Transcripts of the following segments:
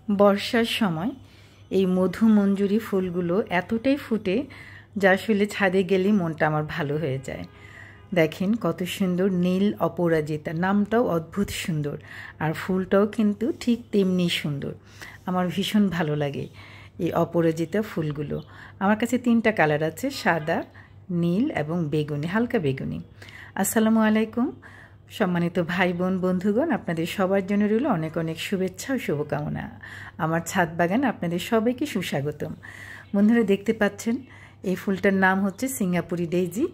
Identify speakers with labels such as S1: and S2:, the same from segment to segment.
S1: বর্ষার সময় এই মধুমঞ্জুরি ফুলগুলো এতটাই ফুটে যা আসলে ছাদে গেলেই মনটা আমার ভালো হয়ে যায়। দেখেন কত সুন্দর নীল অপরাজিতা, নামটাও অদ্ভুত সুন্দর আর ফুলটাও কিন্তু ঠিক তেমনি সুন্দর। আমার ভীষণ ভালো লাগে এই অপরাজিতা ফুলগুলো। আমার কাছে 3টা কালার আছে, সাদা, নীল এবং বেগুনি, হালকা বেগুনি। আসসালামু আলাইকুম সম্মানিত ভাই বোন বন্ধুগণ, আপনাদের সবার জন্য রইল অনেক অনেক শুভেচ্ছা ও শুভকামনা। আমার ছাদ বাগানে আপনাদের সবাইকে সুস্বাগতম। বন্ধুরা দেখতে পাচ্ছেন এই ফুলটার নাম হচ্ছে সিঙ্গাপুরি ডেইজি।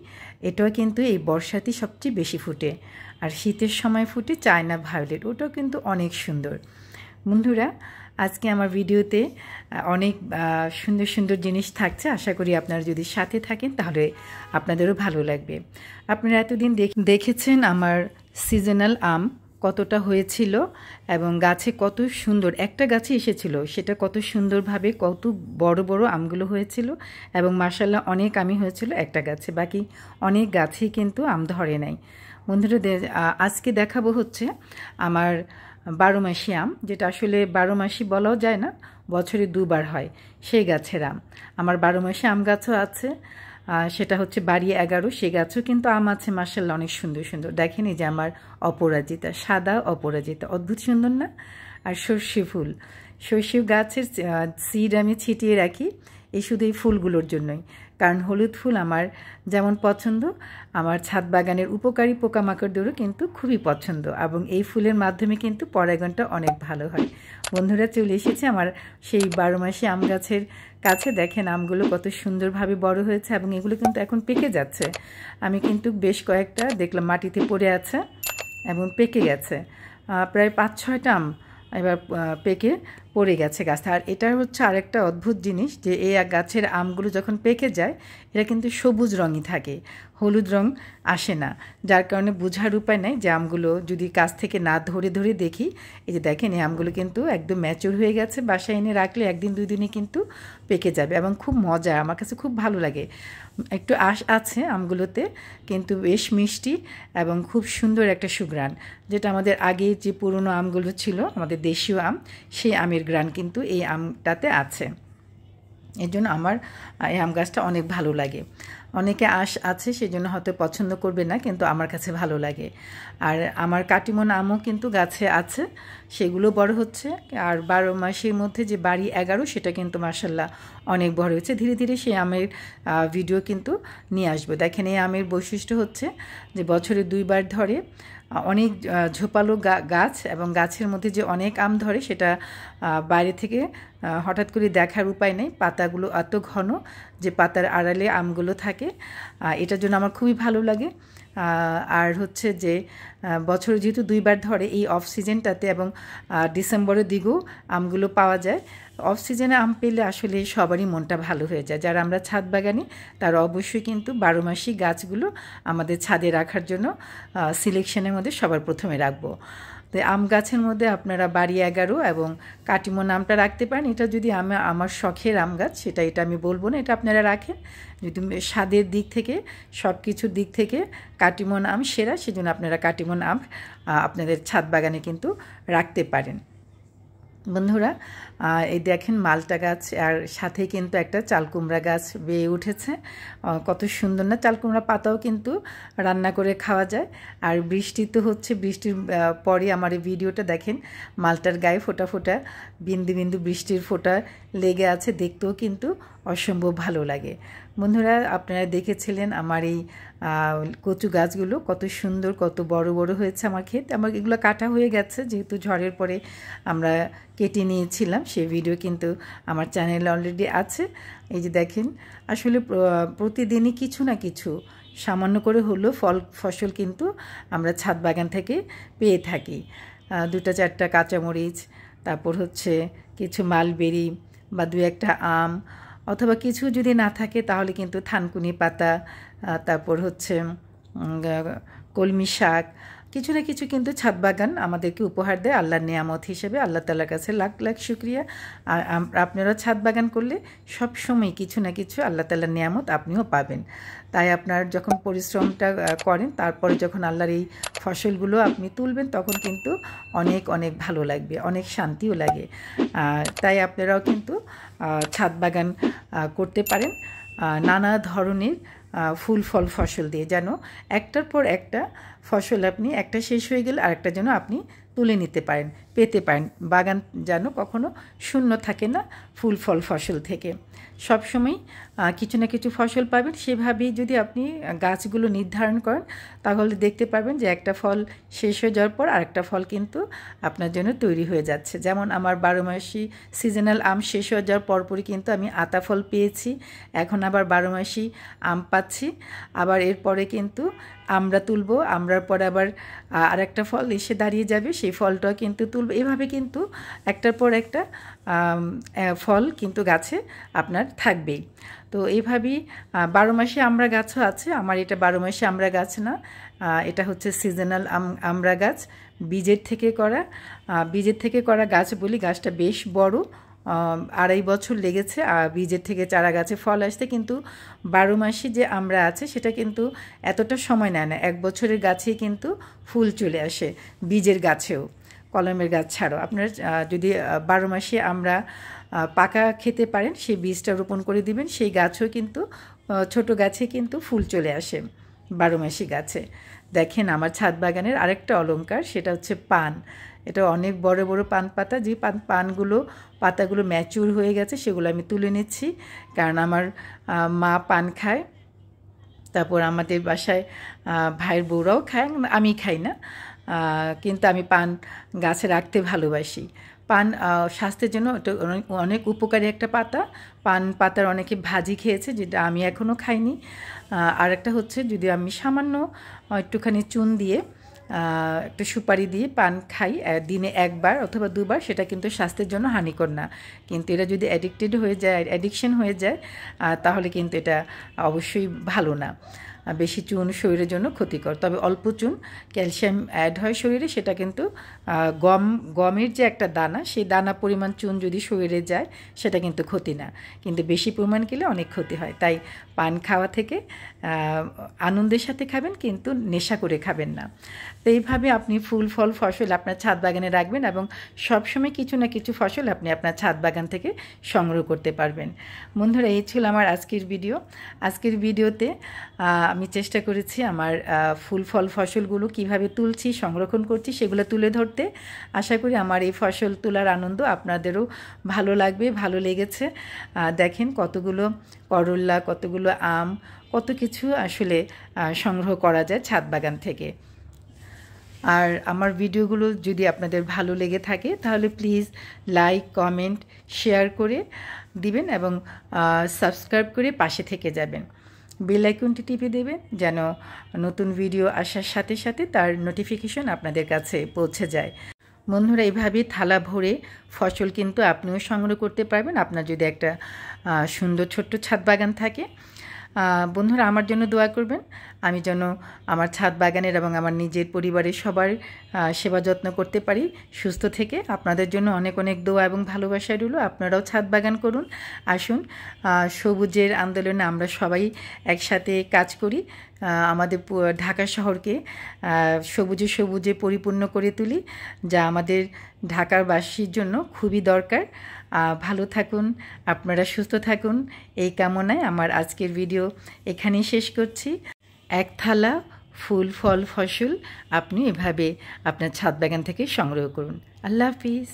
S1: এটাও কিন্তু এই বর্ষাতেই সবচেয়ে বেশি ফুটে, আর শীতের সময় ফুটে চায়না ভায়োলেট, ওটাও কিন্তু অনেক সুন্দর। বন্ধুরা আজকে আমার ভিডিওতে অনেক সুন্দর সুন্দর জিনিস থাকছে, আশা করি আপনারা যদি সাথে থাকেন তাহলে আপনাদেরও ভালো লাগবে। আপনারা এতদিন দেখেছেন আমার সিজনাল আম কতটা হয়েছিল এবং গাছে কত সুন্দর, একটা গাছে এসেছিল সেটা কত সুন্দরভাবে কত বড় বড় আমগুলো হয়েছিল এবং মাশাআল্লাহ অনেক আমই হয়েছিল একটা গাছে, বাকি অনেক গাছেই কিন্তু আম ধরে নাই। বন্ধুরা আজকে দেখাবো হচ্ছে আমার 12 মাসি আম, যেটা আসলে 12 মাসি বলাও যায় না, বছরে 2বার হয় সেই গাছের আম। আমার 12 মাসি আম গাছও আছে, সেটা হচ্ছে বাড়ি 11, সে গাছও কিন্তু আম আছে মাশাআল্লাহ অনেক সুন্দর সুন্দর। দেখেন এই যে আমার অপরাজিতা, সাদা অপরাজিতা, অদ্ভুত সুন্দর না? আর সর্ষে ফুল, সর্ষে গাছের সিড আমি ছিটিয়ে রাখি এই শুধু এই ফুলগুলোর জন্যই, কারণ হলুদ ফুল আমার যেমন পছন্দ, আমার ছাদ বাগানের উপকারী পোকামাকড়দেরও কিন্তু খুবই পছন্দ, এবং এই ফুলের মাধ্যমে কিন্তু পরাগণটা অনেক ভালো হয়। বন্ধুরা চলে এসেছে আমার সেই 12 মাসি আম গাছের কাছে। দেখেন আমগুলো কত সুন্দরভাবে বড় হয়েছে এবং এগুলো কিন্তু এখন পেকে যাচ্ছে। আমি কিন্তু বেশ কয়েকটা দেখলাম মাটিতে পড়ে আছে এবং পেকে গেছে, প্রায় 5-6টা আম এবার পেকে পড়ে গেছে গাছটা। আর এটার হচ্ছে আরেকটা অদ্ভুত জিনিস যে এই গাছের আমগুলো যখন পেকে যায় এটা কিন্তু সবুজ রঙই থাকে, হলুদ রং আসে না, যার কারণে বোঝার উপায় নাই যে আমগুলো যদি কাছ থেকে না ধরে ধরে দেখি। এই যে দেখেন এই আমগুলো কিন্তু একদম ম্যাচিউর হয়ে গেছে, বাসায় এনে রাখলে 1-2 দিনে কিন্তু পেকে যাবে এবং খুব মজা, আমার কাছে খুব ভালো লাগে। একটু আঁশ আছে আমগুলোতে কিন্তু বেশ মিষ্টি এবং খুব সুন্দর একটা সুঘ্রাণ, যেটা আমাদের আগে যে পুরনো আমগুলো ছিল আমাদের দেশীয় আম, সেই আমের ঘ্রাণ কিন্তু এই আমটাতে আছে। এর জন্য আমার এই আম গাছটা অনেক ভালো লাগে। অনেকে আঁশ আছে সেজন্য হয়তো পছন্দ করবে না, কিন্তু আমার কাছে ভালো লাগে। আর আমার কাটিমন আমও কিন্তু গাছে আছে, সেগুলো বড় হচ্ছে। আর 12 মাসের মধ্যে যে বাড়ি 11 সেটা কিন্তু মাশাআল্লাহ অনেক বড় হয়েছে। ধীরে ধীরে সেই আমের ভিডিও কিন্তু নিয়ে আসবো। দেখেন এই আমের বৈশিষ্ট্য হচ্ছে যে বছরে 2বার ধরে, অনেক ঝোপালো গাছ এবং গাছের মধ্যে যে অনেক আম ধরে সেটা বাইরে থেকে হঠাৎ করে দেখার উপায় নেই। পাতাগুলো এত ঘন যে পাতার আড়ালে আমগুলো থাকে, এটার জন্য আমার খুবই ভালো লাগে। আর হচ্ছে যে বছরে যেহেতু 2বার ধরে, এই অফ সিজনটাতে এবং ডিসেম্বরের দিকেও আমগুলো পাওয়া যায়। অফ সিজনে আম পেলে আসলে সবারই মনটা ভালো হয়ে যায়। যারা আমরা ছাদ বাগানি তারা অবশ্যই কিন্তু 12 মাসি গাছগুলো আমাদের ছাদে রাখার জন্য সিলেকশনের মধ্যে সবার প্রথমে রাখবো। তো আম গাছের মধ্যে আপনারা বাড়ি 11 এবং কাটিমন আমটা রাখতে পারেন। এটা যদি আমার শখের আম গাছ, এটা আমি বলবো না, এটা আপনারা রাখেন। যদি স্বাদের দিক থেকে সব কিছুর দিক থেকে কাটিমন আম সেরা, সেজন্য আপনারা কাটিমন আম আপনাদের ছাদ বাগানে কিন্তু রাখতে পারেন। বন্ধুরা এই দেখেন মালটা গাছ, আর সাথে কিন্তু একটা চালকুমড়া গাছ বেয়ে উঠেছে। কত সুন্দর না? চালকুমড়া পাতাও কিন্তু রান্না করে খাওয়া যায়। আর বৃষ্টি তো হচ্ছে, বৃষ্টির পরে আমার এই ভিডিওটা দেখেন, মালটার গায়ে ফোঁটা ফোঁটা বিন্দু বিন্দু বৃষ্টির ফোঁটা লেগে আছে, দেখতেও কিন্তু অসম্ভব ভালো লাগে। বন্ধুরা আপনারা দেখেছিলেন আমার এই কচু গাছগুলো কত সুন্দর, কত বড় বড় হয়েছে আমার ক্ষেত। আমার এগুলো কাটা হয়ে গেছে, যেহেতু ঝড়ের পরে আমরা কেটে নিয়েছিলাম, সেই ভিডিও কিন্তু আমার চ্যানেলে অলরেডি আছে। এই যে দেখেন আসলে প্রতিদিনই কিছু না কিছু সামান্য করে হলেও ফসল কিন্তু আমরা ছাদ বাগান থেকে পেয়ে থাকি। 2-4টা কাঁচামরিচ, তারপর হচ্ছে কিছু মালবেরি বা 2-একটা আম, অথবা কিছু যদি না থাকে তাহলে কিন্তু থানকুনি পাতা, তারপর হচ্ছে কলমি শাক, কিছু না কিছু কিন্তু ছাদ বাগান আমাদেরকে উপহার দেয় আল্লাহর নিয়ামত হিসেবে। আল্লাহ তাআলার কাছে লাখ লাখ শুকরিয়া। আর আপনারা ছাদ বাগান করলে সব সময় কিছু না কিছু আল্লাহ তাআলার নিয়ামত আপনিও পাবেন। তাই আপনার যখন পরিশ্রমটা করেন, তারপরে যখন আল্লাহর এই ফসলগুলো আপনি তুলবেন, তখন কিন্তু অনেক অনেক ভালো লাগবে, অনেক শান্তিও লাগে। তাই আপনারাও কিন্তু ছাদ বাগান করতে পারেন নানা ধরনের ফুল ফল ফসল দিয়ে, যেন একটার পর একটা ফসল আপনি একটা শেষ হয়ে গেলে আরেকটা যেন আপনি তুলে নিতে পারেন, পেতে পারেন। বাগান যেন কখনো শূন্য থাকে না ফুল ফল ফসল থেকে, সবসময় কিছু না কিছু ফসল পাবেন। সেভাবেই যদি আপনি গাছগুলো নির্ধারণ করেন, তাহলে দেখতে পাবেন যে একটা ফল শেষ হয়ে যাওয়ার পর আরেকটা ফল কিন্তু আপনার জন্য তৈরি হয়ে যাচ্ছে। যেমন আমার 12 মাসি সিজনাল আম শেষ হয়ে যাওয়ার পরপরই কিন্তু আমি আতা ফল পেয়েছি, এখন আবার 12 মাসি আম পাচ্ছি। আবার এরপরে কিন্তু আমরা তুলব, আমরার পরে আবার আরেকটা ফল এসে দাঁড়িয়ে যাবে, সেই ফলটাও কিন্তু তুলব। এভাবে কিন্তু একটার পর একটা ফল কিন্তু গাছে আপনার থাকবেই। তো এইভাবেই 12 মাসে আমরা গাছও আছে। আমার এটা 12 মাসে আমরা গাছ না, এটা হচ্ছে সিজনাল আমরা গাছ, বীজের থেকে করা গাছ বলি। গাছটা বেশ বড়, 2.5 বছর লেগেছে বীজের থেকে চারা গাছে ফল আসতে। কিন্তু 12 মাসে যে আমরা আছে সেটা কিন্তু এতটা সময় নেয় না, 1 বছরের গাছেই কিন্তু ফুল চলে আসে, বীজের গাছেও, কলমের গাছ ছাড়াও। আপনারা যদি 12 মাসে আমরা পাকা খেতে পারেন, সেই বীজটা রোপণ করে দিবেন, সেই গাছও কিন্তু ছোট গাছে কিন্তু ফুল চলে আসে 12 মাসি গাছে। দেখেন আমার ছাদ বাগানের আরেকটা অলংকার, সেটা হচ্ছে পান। এটা অনেক বড় বড় পান পাতা, যে পাতাগুলো ম্যাচিউর হয়ে গেছে সেগুলো আমি তুলে নিচ্ছি, কারণ আমার মা পান খায়, তারপর আমাদের বাসায় ভাইয়ের বউরাও খায়, আমি খাই না, কিন্তু আমি পান গাছে রাখতে ভালোবাসি। পান স্বাস্থ্যের জন্য অনেক উপকারী একটা পাতা। পান পাতার অনেকে ভাজি খেয়েছে, যেটা আমি এখনও খাইনি। আর একটা হচ্ছে, যদি আমি সামান্য একটুখানি চুন দিয়ে একটু সুপারি দিয়ে পান খাই দিনে 1 বার অথবা 2 বার, সেটা কিন্তু স্বাস্থ্যের জন্য হানিকর না। কিন্তু এটা যদি অ্যাডিকশন হয়ে যায়, তাহলে কিন্তু এটা অবশ্যই ভালো না। বেশি চুন শরীরের জন্য ক্ষতিকর। তবে অল্প চুন, ক্যালসিয়াম অ্যাড হয় শরীরে, সেটা কিন্তু গমের যে একটা দানা, সেই দানা পরিমাণ চুন যদি শরীরে যায় সেটা কিন্তু ক্ষতি না, কিন্তু বেশি পরিমাণ খেলে অনেক ক্ষতি হয়। তাই পান খাওয়া থেকে আনন্দের সাথে খাবেন, কিন্তু নেশা করে খাবেন না। তো এইভাবে আপনি ফুল ফল ফসল আপনার ছাদ বাগানে রাখবেন, এবং সবসময় কিছু না কিছু ফসল আপনি আপনার ছাদ বাগান থেকে সংগ্রহ করতে পারবেন। বন্ধুরা, এই ছিল আমার আজকের ভিডিও। আজকের ভিডিওতে আমি চেষ্টা করেছি আমার ফুল ফল ফসলগুলো কিভাবে তুলছি, সংরক্ষণ করছি, সেগুলো তুলে ধরতে। আশা করি আমার এই ফসল তোলার আনন্দ আপনাদেরও ভালো লাগবে, ভালো লেগেছে। দেখেন কতগুলো করল্লা, কতগুলো আম, কত কিছু আসলে সংগ্রহ করা যায় ছাদ বাগান থেকে। আর আমার ভিডিওগুলো যদি আপনাদের ভালো লেগে থাকে, তাহলে প্লিজ লাইক, কমেন্ট, শেয়ার করে দিবেন, এবং সাবস্ক্রাইব করে পাশে থেকে যাবেন। বেল আইকনটি টিপে দেবেন, যেন নতুন ভিডিও আসার সাথে সাথে তার নোটিফিকেশন আপনাদের কাছে পৌঁছে যায়। বন্ধুরা, এইভাবেই থালা ভরে ফসল কিন্তু আপনিও সংগ্রহ করতে পারবেন, আপনার যদি একটা সুন্দর ছোট্ট ছাদ বাগান থাকে। বন্ধুরা, আমার জন্য দোয়া করবেন, আমি যেন আমার ছাদ বাগানের এবং আমার নিজের পরিবারের সবার সেবা যত্ন করতে পারি সুস্থ থেকে। আপনাদের জন্য অনেক অনেক দোয়া এবং ভালোবাসা রইল। আপনারাও ছাদ বাগান করুন। আসুন, সবুজের আন্দোলনে আমরা সবাই একসাথে কাজ করি, আমাদের ঢাকা শহরকে সবুজে সবুজে পরিপূর্ণ করে তুলি, যা আমাদের ঢাকারবাসীর জন্য খুবই দরকার। ভালো থাকুন, আপনারা সুস্থ থাকুন, এই কামনায় আমার আজকের ভিডিও এখানেই শেষ করছি। এক থালা ফুল ফল ফসল আপনি এভাবে আপনার ছাদ বাগান থেকে সংগ্রহ করুন। আল্লাহ হাফিজ।